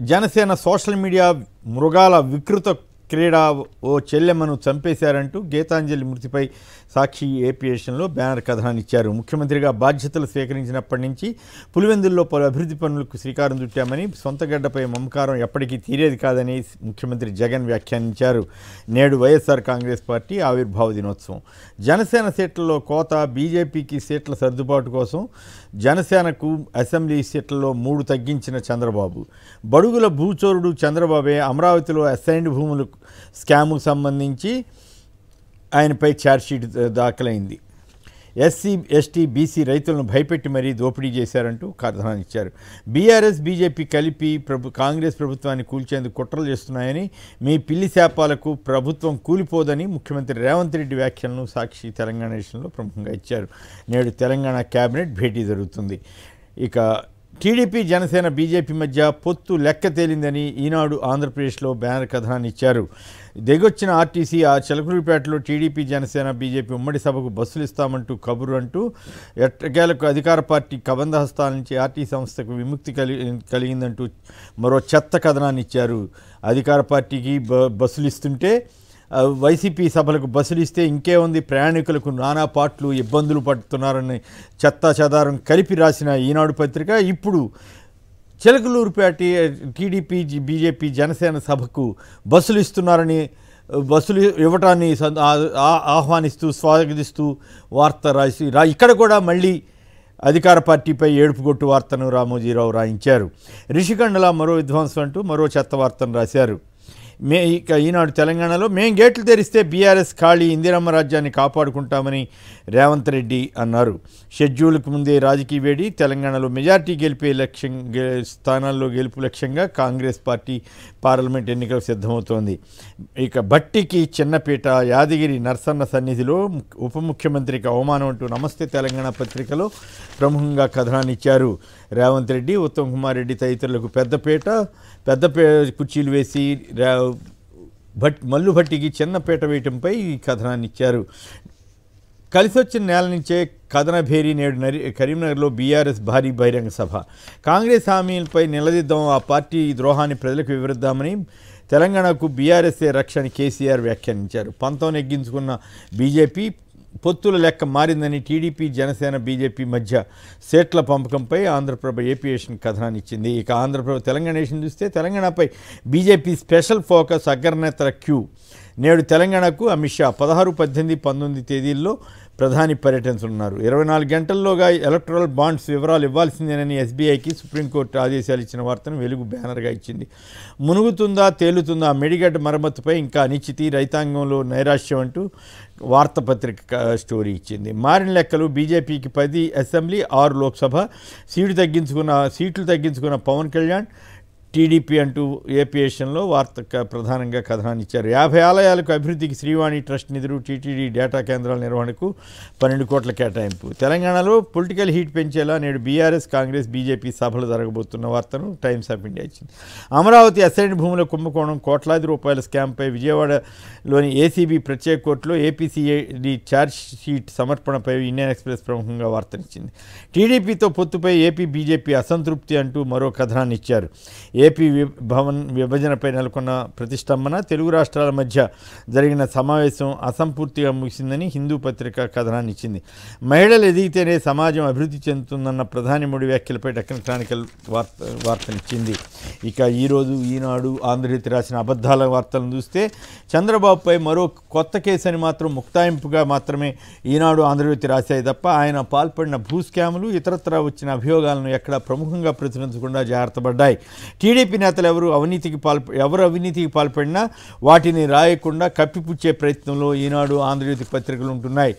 Janasena social media మృగాల వికృత క్రీడ ఓ చెల్లెమ్మను చంపేశారంటూ గీతాంజలి మృతిపై సాక్షి ఏపీఎస్లో బ్యానర్ కథనాన్ని ఇచ్చారు. ముఖ్యమంత్రిగా బాధ్యతలు స్వీకరించినప్పటి నుంచి పులివెందుల్లో పలు అభివృద్ధి పనులకు శ్రీకారం చుట్టామని, సొంత గడ్డపై మమకారం ఎప్పటికీ తీరేది కాదని ముఖ్యమంత్రి జగన్ వ్యాఖ్యానించారు. నేడు వైఎస్ఆర్ కాంగ్రెస్ పార్టీ ఆవిర్భావ దినోత్సవం. జనసేన సీట్లలో కోత, బీజేపీకి సీట్ల సర్దుబాటు కోసం జనసేనకు అసెంబ్లీ సీట్లలో 3 తగ్గించిన చంద్రబాబు. బడుగుల భూచోరుడు చంద్రబాబే అమరావతిలో అసైన్డ్ భూములు స్కామ్కు సంబంధించి ఆయనపై ఛార్జ్షీట్ దాఖలైంది. ఎస్సీ, ఎస్టీ, బీసీ రైతులను భయపెట్టి మరీ దోపిడీ చేశారంటూ కథనాన్ని ఇచ్చారు. బీఆర్ఎస్, బీజేపీ కలిపి కాంగ్రెస్ ప్రభుత్వాన్ని కూల్చేందుకు కుట్రలు చేస్తున్నాయని, మీ పిల్లి శాపాలకు ప్రభుత్వం కూలిపోదని ముఖ్యమంత్రి రేవంత్ రెడ్డి వ్యాఖ్యలను సాక్షి తెలంగాణ నేషన్లో ప్రముఖంగా ఇచ్చారు. నేడు తెలంగాణ కేబినెట్ భేటీ జరుగుతుంది. ఇక టీడీపీ, జనసేన, బీజేపీ మధ్య పొత్తు లెక్క తేలిందని ఈనాడు ఆంధ్రప్రదేశ్లో బ్యానర్ కథనాన్ని ఇచ్చారు. దిగొచ్చిన ఆర్టీసీ ఆ చిలకలూరిపేటలో టీడీపీ, జనసేన, బీజేపీ ఉమ్మడి సభకు బస్సులు ఇస్తామంటూ కబురు అంటూ ఎట్టకేలకు అధికార పార్టీ కబంధ హస్తాల నుంచి ఆర్టీ సంస్థకు విముక్తి కలిగిందంటూ మరో చెత్త కథనాన్ని ఇచ్చారు. అధికార పార్టీకి బస్సులు ఇస్తుంటే వైసీపీ సభలకు బస్సులు ఇస్తే ఇంకే ఉంది, ప్రయాణికులకు నానా పాట్లు ఇబ్బందులు పడుతున్నారని చెత్తా చెదారం కలిపి రాసిన ఈనాడు పత్రిక ఇప్పుడు చిలకలూరుపేట టీడీపీ, బీజేపీ, జనసేన సభకు బస్సులు ఇస్తున్నారని, బస్సులు ఇవ్వటాన్ని ఆహ్వానిస్తూ స్వాగతిస్తూ వార్త రాసి ఇక్కడ కూడా మళ్ళీ అధికార పార్టీపై ఏడుపుగొట్టు వార్తను రామోజీరావు రాయించారు. రిషికండల మరో విధ్వంసం అంటూ మరో చెత్త వార్తను రాశారు. ఇక ఈనాడు తెలంగాణలో మేం గేట్లు తెరిస్తే బీఆర్ఎస్ ఖాళీ, ఇందిరమ్మ రాజ్యాన్ని కాపాడుకుంటామని రేవంత్ రెడ్డి అన్నారు. షెడ్యూల్కు ముందే రాజకీయ వేడి, తెలంగాణలో మెజార్టీ గెలిపే స్థానాల్లో గెలుపు లక్ష్యంగా కాంగ్రెస్ పార్టీ పార్లమెంట్ ఎన్నికలకు సిద్ధమవుతోంది. ఇక భట్టికి చిన్నపేట, యాదగిరి నర్సన్న సన్నిధిలో ఉప ముఖ్యమంత్రికి అవమానం అంటూ నమస్తే తెలంగాణ పత్రికలో ప్రముఖంగా కథనాన్ని ఇచ్చారు. రేవంత్ రెడ్డి, ఉత్తమ్ కుమార్ రెడ్డి తదితరులకు పెద్ద కుర్చీలు వేసి మల్లు భట్టికి చిన్నపేట వేయటంపై ఈ కథనాన్ని ఇచ్చారు. కలిసొచ్చిన నేల నుంచే కథన భేరీ. నేడు కరీంనగర్లో బీఆర్ఎస్ భారీ బహిరంగ సభ. కాంగ్రెస్ హామీలపై నిలదీద్దాం, ఆ పార్టీ ద్రోహాన్ని ప్రజలకు వివరిద్దామని, తెలంగాణకు బీఆర్ఎస్ఏ రక్షణ కేసీఆర్ వ్యాఖ్యానించారు. పంతం నెగ్గించుకున్న బీజేపీ పొత్తుల లెక్క మారిందని టీడీపీ, జనసేన, బీజేపీ మధ్య సీట్ల పంపకంపై ఆంధ్రప్రభ ఏపీఎస్ని కథనాన్ని ఇచ్చింది. ఇక ఆంధ్రప్రభ తెలంగాణ నేషన్ చూస్తే తెలంగాణపై బీజేపీ స్పెషల్ ఫోకస్, అగ్రనేతల క్యూ. నేడు తెలంగాణకు అమిత్ షా 16, 18, 19 తేదీల్లో ప్రధాని పర్యటించనున్నారు. 24 గంటల్లోగా ఎలక్టరల్ బాండ్స్ వివరాలు ఇవ్వాల్సిందేనని ఎస్బీఐకి సుప్రీంకోర్టు ఆదేశాలు ఇచ్చిన వార్తను వెలుగు బ్యానర్గా ఇచ్చింది. మునుగుతుందా తేలుతుందా, మెడిగడ్డ మరమ్మతుపై ఇంకా అనిశ్చితి, రైతాంగంలో నైరాశ్యం అంటూ వార్తాపత్రిక స్టోరీ ఇచ్చింది. మారిన లెక్కలు, బీజేపీకి 10 అసెంబ్లీ, 6 లోక్సభ సీట్లు తగ్గించుకున్న పవన్ కళ్యాణ్, టీడీపీ అంటూ ఏపీఎస్లో వార్త ప్రధానంగా కథనాన్ని ఇచ్చారు. 50 ఆలయాలకు అభివృద్ధికి శ్రీవాణి ట్రస్ట్ నిధులు, టీటీడీ డేటా కేంద్రాల నిర్వహణకు 12 కోట్ల కేటాయింపు. తెలంగాణలో పొలిటికల్ హీట్ పెంచేలా నేడు బీఆర్ఎస్, కాంగ్రెస్, బీజేపీ సభలు జరగబోతున్న వార్తను టైమ్స్ ఆఫ్ ఇండియా ఇచ్చింది. అమరావతి అసైన్డ్ భూముల కుంభకోణం, కోట్లాది రూపాయల స్కామ్పై విజయవాడలోని ఏసీబీ ప్రత్యేక కోర్టులో ఏపీసీఐడి ఛార్జ్ షీట్ సమర్పణపై ఇండియన్ ఎక్స్ప్రెస్ ప్రముఖంగా వార్తనిచ్చింది. టీడీపీతో పొత్తుపై ఏపీ, బీజేపీ అసంతృప్తి అంటూ మరో కథనాన్ని ఇచ్చారు. ఏపీ విభజనపై నెలకొన్న ప్రతిష్టంభన, తెలుగు రాష్ట్రాల మధ్య జరిగిన సమావేశం అసంపూర్తిగా ముగిసిందని హిందూ పత్రిక కథనాన్ని ఇచ్చింది. మహిళలు ఎదిగితేనే సమాజం అభివృద్ధి చెందుతుందన్న ప్రధాని మోడీ వ్యాఖ్యలపై డక్కన్ క్రానికల్ వార్తనిచ్చింది. ఇక ఈరోజు ఈనాడు, ఆంధ్రజ్యోతి రాసిన అబద్ధాల వార్తలను చూస్తే చంద్రబాబుపై మరో కొత్త కేసు అని మాత్రం ముక్తాయింపుగా మాత్రమే ఈనాడు, ఆంధ్రజ్యోతి రాశాయి తప్ప ఆయన పాల్పడిన భూ స్కాములు, ఇతరత్రా వచ్చిన అభియోగాలను ఎక్కడా ప్రముఖంగా ప్రచురించకుండా జాగ్రత్త పడ్డాయి. టీడీపీ నేతలు ఎవరు అవినీతికి పాల్పడినా వాటిని రాయకుండా కప్పిపుచ్చే ప్రయత్నంలో ఈనాడు, ఆంధ్రజ్యోతి పత్రికలు ఉంటున్నాయి.